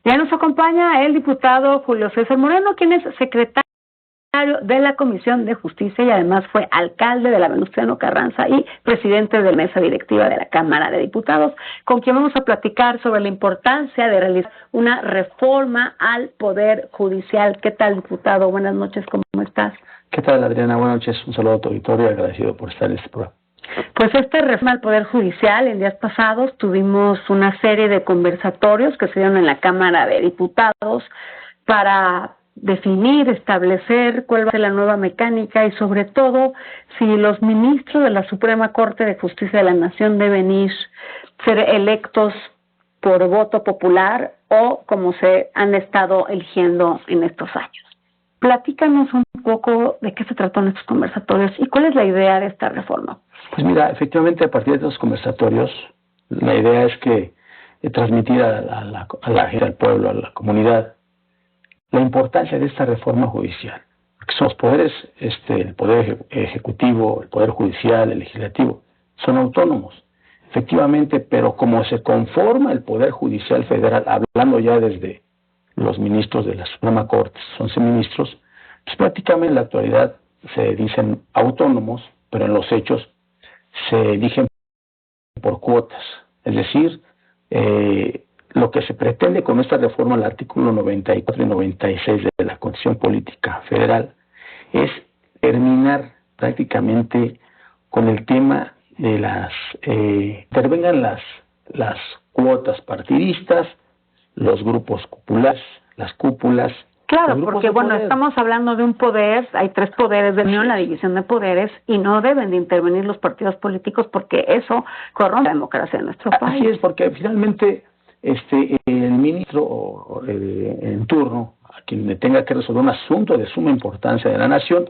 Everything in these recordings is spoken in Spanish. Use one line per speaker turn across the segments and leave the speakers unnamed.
Ya nos acompaña el diputado Julio César Moreno, quien es secretario de la Comisión de Justicia y además fue alcalde de la Venustiano Carranza y presidente de la mesa directiva de la Cámara de Diputados, con quien vamos a platicar sobre la importancia de realizar una reforma al Poder Judicial. ¿Qué tal, diputado? Buenas noches, ¿cómo estás?
¿Qué tal, Adriana? Buenas noches, un saludo a tu auditorio y agradecido por estar en este programa.
Pues esta reforma al Poder Judicial, en días pasados tuvimos una serie de conversatorios que se dieron en la Cámara de Diputados para definir, establecer cuál va a ser la nueva mecánica y sobre todo si los ministros de la Suprema Corte de Justicia de la Nación deben ir ser electos por voto popular o como se han estado eligiendo en estos años. Platícanos un poco de qué se trató en estos conversatorios y cuál es la idea de esta reforma.
Pues mira, efectivamente a partir de estos conversatorios la idea es que transmitir a la gente, al pueblo, a la comunidad, la importancia de esta reforma judicial. Porque son los poderes, el poder ejecutivo, el poder judicial, el legislativo, son autónomos, efectivamente, pero como se conforma el poder judicial federal, hablando ya desde los ministros de la Suprema Corte, 11 ministros, pues prácticamente en la actualidad se dicen autónomos, pero en los hechos se eligen por cuotas. Es decir, lo que se pretende con esta reforma al artículo 94 y 96 de la Constitución Política Federal es terminar prácticamente con el tema de intervengan las cuotas partidistas, los grupos cúpulas, las cúpulas.
Claro, porque bueno, estamos hablando de un poder, hay tres poderes de unión, la división de poderes, y no deben de intervenir los partidos políticos porque eso corrompe la democracia de nuestro país.
Así es, porque finalmente el ministro en turno, a quien le tenga que resolver un asunto de suma importancia de la nación,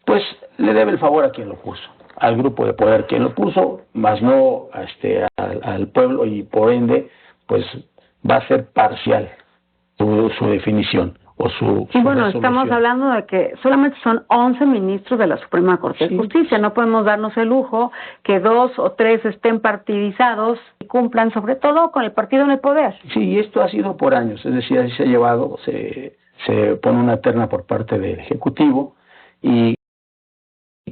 pues le debe el favor a quien lo puso, al grupo de poder quien lo puso, más no al pueblo, y por ende pues va a ser parcial su definición o su
y bueno, estamos hablando de que solamente son 11 ministros de la Suprema Corte de Justicia. No podemos darnos el lujo que 2 o 3 estén partidizados y cumplan sobre todo con el partido en el poder.
Sí, y esto ha sido por años, es decir, así se ha llevado, se pone una terna por parte del Ejecutivo. ¿Y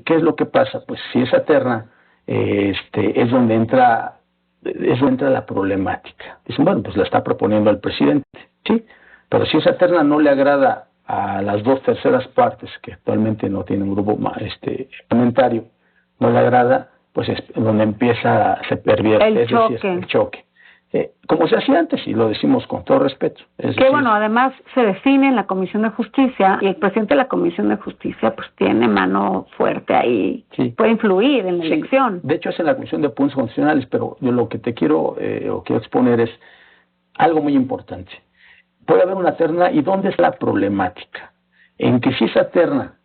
qué es lo que pasa? Pues si esa terna es donde entra la problemática. Dicen, bueno, pues la está proponiendo el presidente, ¿sí? Pero si esa terna no le agrada a las 2/3 partes, que actualmente no tienen un grupo parlamentario, no le agrada, pues es donde se pervierte el choque. Como se hacía antes, y lo decimos con todo respeto.
Bueno, además se define en la Comisión de Justicia, y el presidente de la Comisión de Justicia pues tiene mano fuerte ahí, sí, puede influir en la elección.
De hecho es en la Comisión de Puntos Constitucionales, pero yo lo que te quiero exponer es algo muy importante. Puede haber una terna, ¿y dónde es la problemática? En que si esa terna,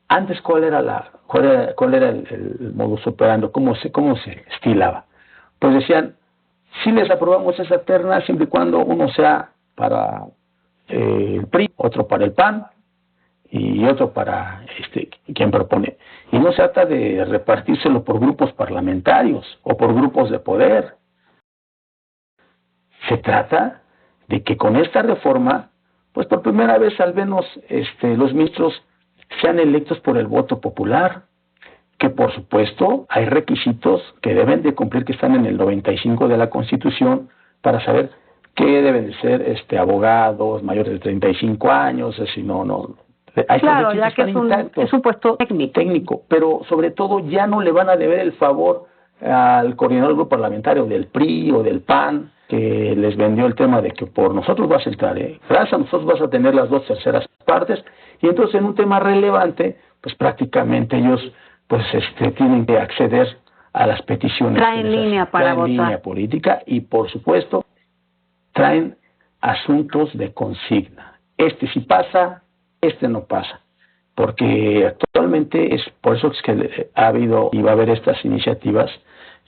antes cuál era el modus operandi, cómo se estilaba. Pues decían, si les aprobamos esa terna siempre y cuando uno sea para el PRI, otro para el PAN y otro para quien propone. Y no se trata de repartírselo por grupos parlamentarios o por grupos de poder. Se trata de que con esta reforma, pues por primera vez al menos los ministros sean electos por el voto popular, que por supuesto hay requisitos que deben de cumplir, que están en el 95 de la Constitución, para saber qué deben de ser abogados mayores de 35 años,
claro, ya que es un puesto
técnico, pero sobre todo ya no le van a deber el favor al coordinador del grupo parlamentario del PRI o del PAN, que les vendió el tema de que por nosotros vas a entrar, gracias a nosotros vas a tener las 2/3 partes, y entonces en un tema relevante, pues prácticamente ellos pues tienen que acceder a las peticiones.
Traen línea para votar.
Línea política y por supuesto traen asuntos de consigna. Sí pasa, no pasa. Porque actualmente es por eso es que ha habido y va a haber estas iniciativas.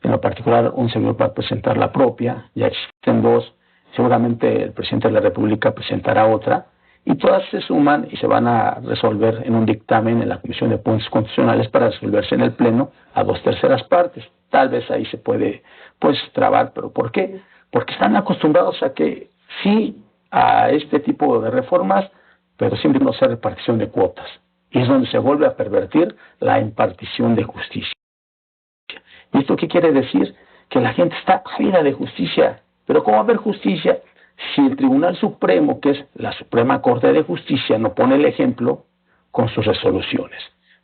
En lo particular, un servidor va a presentar la propia, ya existen 2, seguramente el presidente de la República presentará otra, y todas se suman y se van a resolver en un dictamen en la Comisión de Puntos Constitucionales para resolverse en el Pleno a 2/3 partes. Tal vez ahí se puede trabar, pero ¿por qué? Porque están acostumbrados a que si a este tipo de reformas, pero siempre no sea repartición de cuotas. Y es donde se vuelve a pervertir la impartición de justicia. ¿Y esto qué quiere decir? Que la gente está ávida de justicia. Pero ¿cómo va a haber justicia si el Tribunal Supremo, que es la Suprema Corte de Justicia, no pone el ejemplo con sus resoluciones?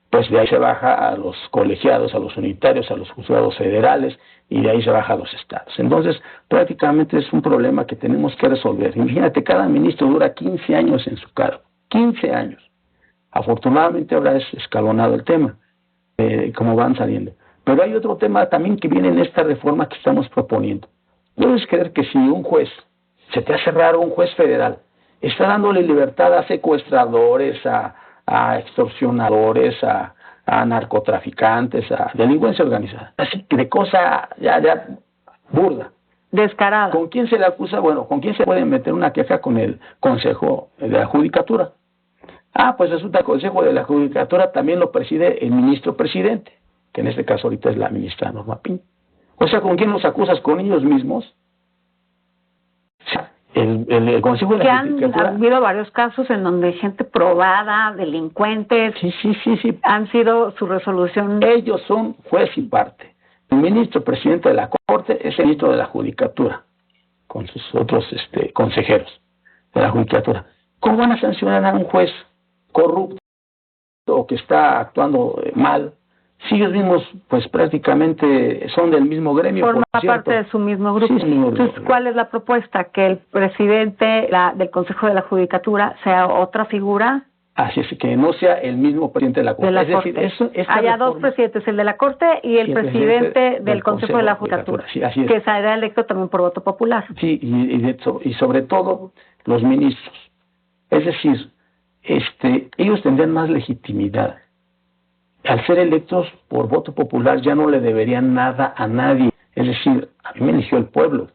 Pues de ahí se baja a los colegiados, a los unitarios, a los juzgados federales, y de ahí se baja a los estados. Entonces, prácticamente es un problema que tenemos que resolver. Imagínate, cada ministro dura 15 años en su cargo. 15 años. Afortunadamente ahora es escalonado el tema, como van saliendo. Pero hay otro tema también que viene en esta reforma que estamos proponiendo. Debes creer que si un juez, se te hace raro, un juez federal, está dándole libertad a secuestradores, a extorsionadores, a narcotraficantes, a delincuencia organizada, así que de cosa ya burda,
descarada.
¿Con quién se le acusa? Bueno, ¿con quién se puede meter una queja? Con el Consejo de la Judicatura. Pues resulta que el Consejo de la Judicatura también lo preside el ministro presidente, que en este caso ahorita es la ministra Norma Piña. O sea, ¿con quién los acusas? ¿Con ellos mismos? O sea, el Consejo de la Judicatura...
Han habido varios casos en donde gente probada, delincuentes,
sí,
han sido su resolución.
Ellos son juez y parte. El ministro presidente de la Corte es el ministro de la Judicatura, con sus otros consejeros de la Judicatura. ¿Cómo van a sancionar a un juez corrupto o que está actuando mal, si ellos mismos pues prácticamente son del mismo gremio?
Forma parte de su mismo grupo.
Sí,
entonces, ¿cuál es la propuesta? ¿Que el presidente del Consejo de la Judicatura sea otra figura?
Así es, que no sea el mismo presidente de la Corte.
Es decir, haya dos presidentes, el de la Corte y el presidente del Consejo de la Judicatura,
sí, así es.
Que será electo también por voto popular.
Sí, y sobre todo los ministros. Es decir, ellos tendrían más legitimidad. Al ser electos por voto popular ya no le deberían nada a nadie. Es decir, a mí me eligió el pueblo,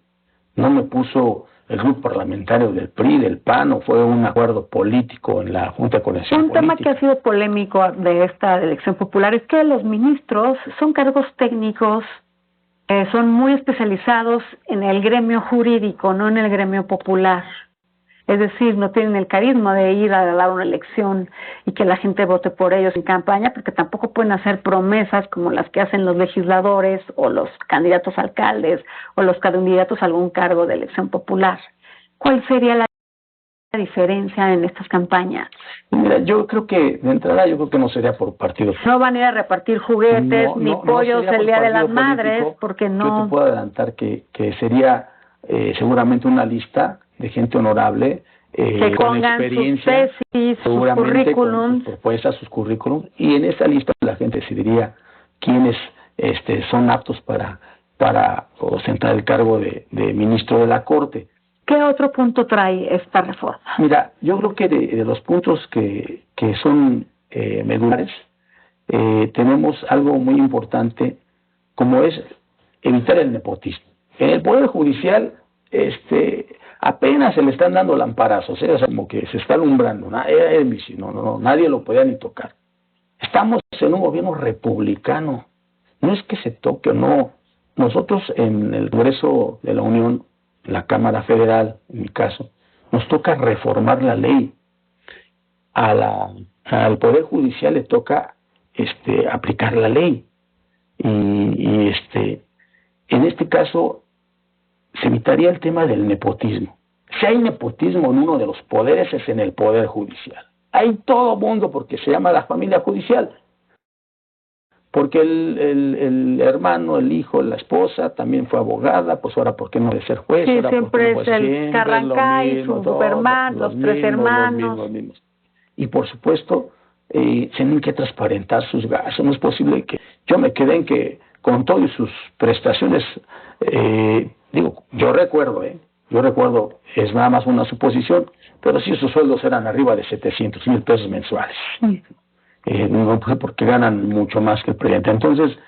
no me puso el grupo parlamentario del PRI, del PAN, o fue un acuerdo político en la Junta de Coordinación Política.
Un tema que ha sido polémico de esta elección popular es que los ministros son cargos técnicos, son muy especializados en el gremio jurídico, no en el gremio popular. Es decir, no tienen el carisma de ir a dar una elección y que la gente vote por ellos en campaña, porque tampoco pueden hacer promesas como las que hacen los legisladores o los candidatos a alcaldes o los candidatos a algún cargo de elección popular. ¿Cuál sería la diferencia en estas campañas?
Mira, yo creo que de entrada no sería por partido.
No van a ir a repartir juguetes ni pollos el Día de las Madres, porque no.
Yo te puedo adelantar que sería seguramente una lista de gente honorable,
que
con experiencia,
sus tesis,
seguramente con sus propuestas, sus currículum, y en esa lista la gente decidiría quiénes son aptos para ostentar el cargo de ministro de la Corte.
¿Qué otro punto trae esta reforma?
Mira, yo creo que de los puntos que son medulares, tenemos algo muy importante, como es evitar el nepotismo. En el Poder Judicial, apenas se le están dando lamparazos, o sea, como que se está alumbrando, nadie lo podía ni tocar. Estamos en un gobierno republicano, no es que se toque o no. Nosotros en el Congreso de la Unión, en la Cámara Federal, en mi caso, nos toca reformar la ley. Al Poder Judicial le toca aplicar la ley. Y en este caso se evitaría el tema del nepotismo. Si hay nepotismo en uno de los poderes, es en el Poder Judicial. Hay todo mundo porque se llama la familia judicial. Porque el hermano, el hijo, la esposa también fue abogada, pues ahora ¿por qué no de ser juez?
Sí,
ahora
siempre es el Carrancay, sus hermanos, los tres hermanos.
Los mismos. Y por supuesto, tienen que transparentar sus gastos. No es posible que yo me quede en que con todas sus prestaciones, yo recuerdo, es nada más una suposición, pero sí sus sueldos eran arriba de 700,000 pesos mensuales. No porque ganan mucho más que el presidente. Entonces,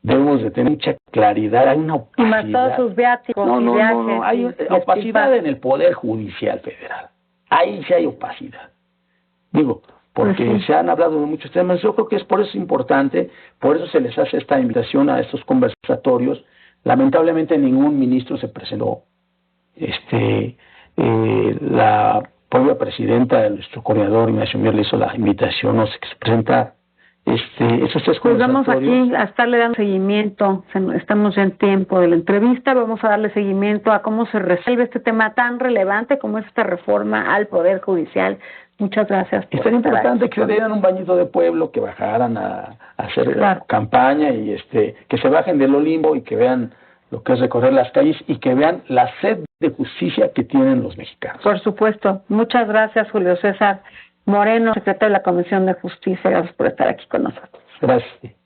debemos de tener mucha claridad. Hay una opacidad.
Y más todos sus viáticos.
No, hay opacidad en el Poder Judicial Federal. Ahí sí hay opacidad. Porque se han hablado de muchos temas. Yo creo que por eso es importante, por eso se les hace esta invitación a estos conversatorios, Lamentablemente ningún ministro se presentó. La propia presidenta de nuestro coordinador, Ignacio Mier, le hizo la invitación, no sé, que se presenta esos tres
pues vamos
conversatorios.
aquí a estarle dando seguimiento, estamos ya en tiempo de la entrevista, vamos a darle seguimiento a cómo se resuelve este tema tan relevante como es esta reforma al Poder Judicial. Muchas gracias.
Es tan importante que se dieran un bañito de pueblo, que bajaran a hacer campaña y que se bajen del Olimpo y que vean lo que es recorrer las calles y que vean la sed de justicia que tienen los mexicanos.
Por supuesto. Muchas gracias, Julio César Moreno, secretario de la Comisión de Justicia. Gracias por estar aquí con nosotros.
Gracias.